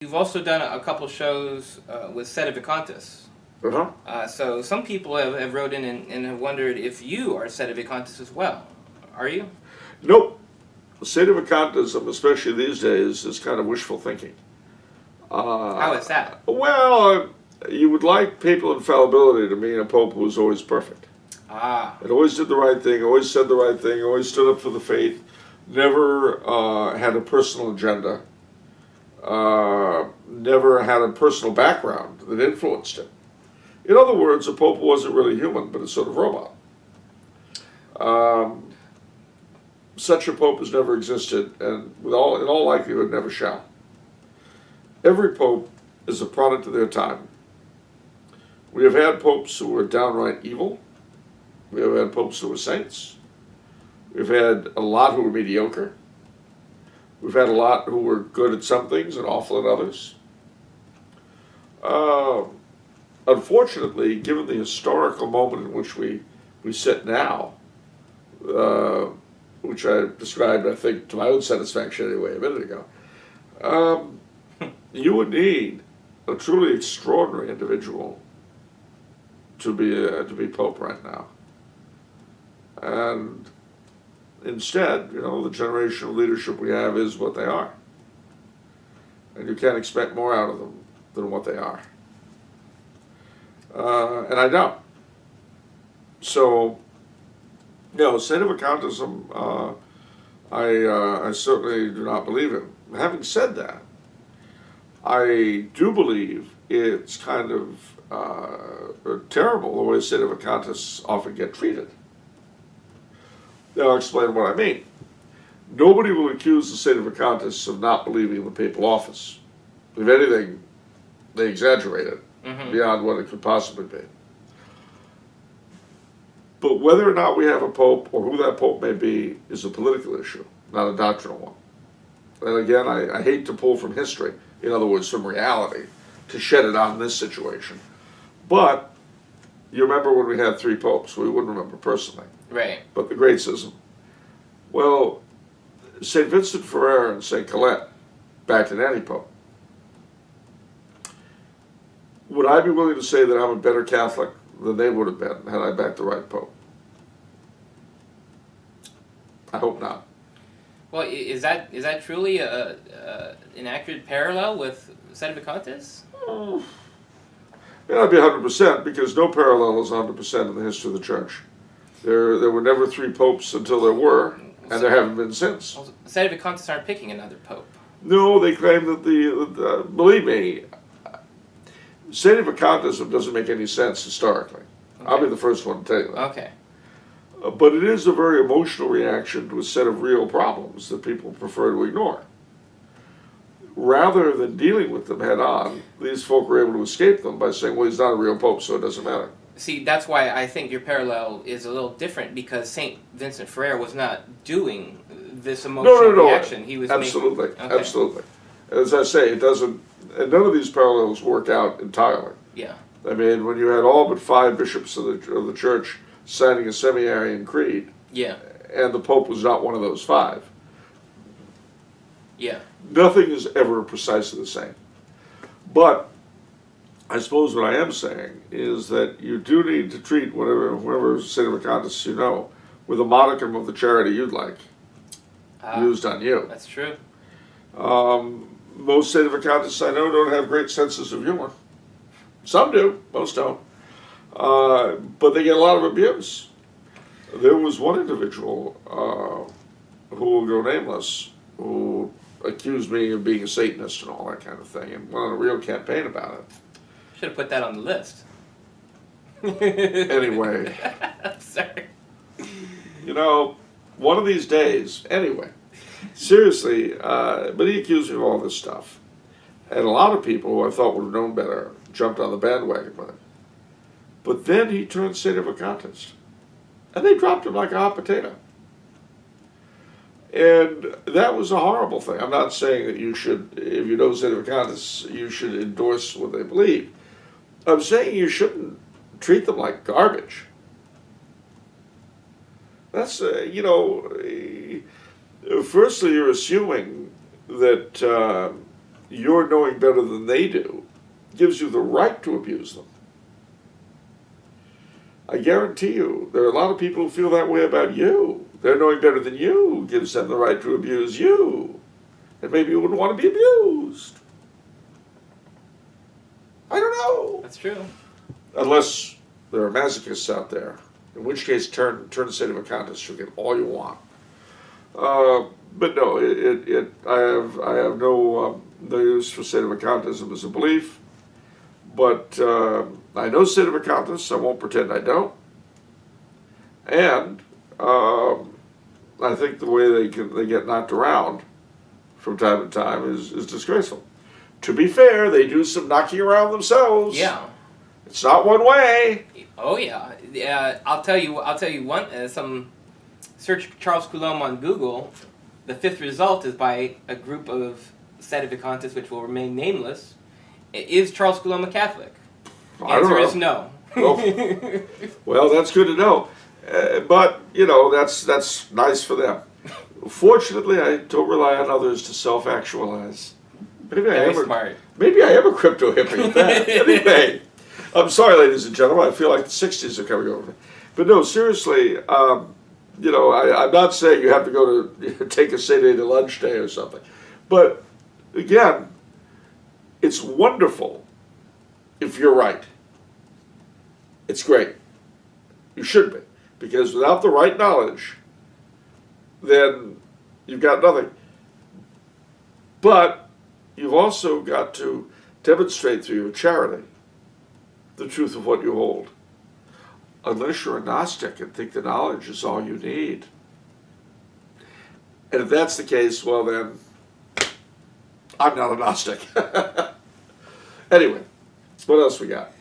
You've also done a couple shows with Sedevacantists. Uh-huh. So some people have wrote in and have wondered if you are Sedevacantist as well. Are you? Nope. Sedevacantism, especially these days, is kind of wishful thinking. How is that? Well, you would like papal infallibility to mean a pope who was always perfect. Ah, And always did the right thing, always said the right thing, always stood up for the faith, never had a personal agenda, never had a personal background that influenced him. In other words, a pope wasn't really human, but a sort of robot. Um, Such a pope has never existed, and in all likelihood, never shall. Every pope is a product of their time. We have had popes who were downright evil. We have had popes who were saints. We've had a lot who were mediocre. We've had a lot who were good at some things and awful at others. Uh, Unfortunately, given the historical moment in which we sit now, which I described, I think, to my own satisfaction anyway, a minute ago, you would need a truly extraordinary individual to be pope right now. And instead, the generation of leadership we have is what they are. And you can't expect more out of them than what they are. And I don't. So, sedevacantism, I certainly do not believe in. Having said that, I do believe it's kind of terrible the way sedevacantists often get treated. Now I'll explain what I mean. Nobody will accuse the sedevacantists of not believing in the papal office. If anything, they exaggerate it beyond what it could possibly be. But whether or not we have a pope, or who that pope may be, is a political issue, not a doctrinal one. And again, I hate to pull from history, in other words, from reality, to shed it on this situation. But you remember when we had 3 popes, we wouldn't remember personally. right. But the great schism. Well, St. Vincent Ferrer and St. Colette backed an anti-pope. Would I be willing to say that I'm a better Catholic than they would have been had I backed the right pope? I hope not. Well, is that truly an accurate parallel with Sedevacantists? May not be 100% because no parallel is 100% in the history of the church. There were never 3 popes until there were, and there haven't been since. Well, Sedevacantists aren't picking another pope. No, they claim that believe me, Sedevacantism doesn't make any sense historically. Okay. I'll be the first one to tell you that. Okay. But it is a very emotional reaction to a set of real problems that people prefer to ignore. Rather than dealing with them head on, these folk were able to escape them by saying, well, he's not a real pope, so it doesn't matter. See, that's why I think your parallel is a little different, because Saint Vincent Ferrer was not doing this emotional reaction. He was absolutely, making, okay. absolutely. As I say, it doesn't, and none of these parallels work out entirely. Yeah. I mean, when you had all but 5 bishops of the church signing a semi-Arian creed, Yeah. and the Pope was not one of those 5, Yeah. nothing is ever precisely the same. But I suppose what I am saying is that you do need to treat whoever Sedevacantists you know with a modicum of the charity you'd like used on you. That's true. Most Sedevacantists I know don't have great senses of humor. Some do, most don't. But they get a lot of abuse. There was one individual who will go nameless who accused me of being a Satanist and all that kind of thing, and went on a real campaign about it. Should have put that on the list. Anyway, Sorry. one of these days, anyway, seriously, but he accused me of all this stuff. And a lot of people who I thought would have known better jumped on the bandwagon with him. But then he turned Sedevacantist. And they dropped him like a hot potato. And that was a horrible thing. I'm not saying that you should, if you know Sedevacantists, you should endorse what they believe. I'm saying you shouldn't treat them like garbage. That's, firstly, you're assuming that your knowing better than they do gives you the right to abuse them. I guarantee you, there are a lot of people who feel that way about you. Their knowing better than you gives them the right to abuse you. And maybe you wouldn't want to be abused. I don't know. That's true. Unless there are masochists out there, in which case turn to Sedevacantists. You'll get all you want. But no, I have no use for Sedevacantism as a belief. But I know Sedevacantists. I won't pretend I don't. And I think the way they get knocked around from time to time is disgraceful. To be fair, they do some knocking around themselves. Yeah. It's not one way. Oh yeah. I'll tell you one. Some search Charles Coulombe on Google. The fifth result is by a group of Sedevacantists, which will remain nameless. Is Charles Coulombe a Catholic? Answer is no. Oh. Well, that's good to know. But you know, that's nice for them. Fortunately, I don't rely on others to self-actualize. Very smart. Maybe I am a crypto hippie at that. Anyway, I'm sorry, ladies and gentlemen. I feel like the 60s are coming over me. But no, seriously, you know, I'm not saying you have to go to take a Sunday to lunch day or something. But again, it's wonderful if you're right. It's great. You should be. Because without the right knowledge, then you've got nothing. But you've also got to demonstrate through your charity the truth of what you hold. Unless you're a Gnostic and think the knowledge is all you need. And if that's the case, well then, I'm not a Gnostic. Anyway, what else we got?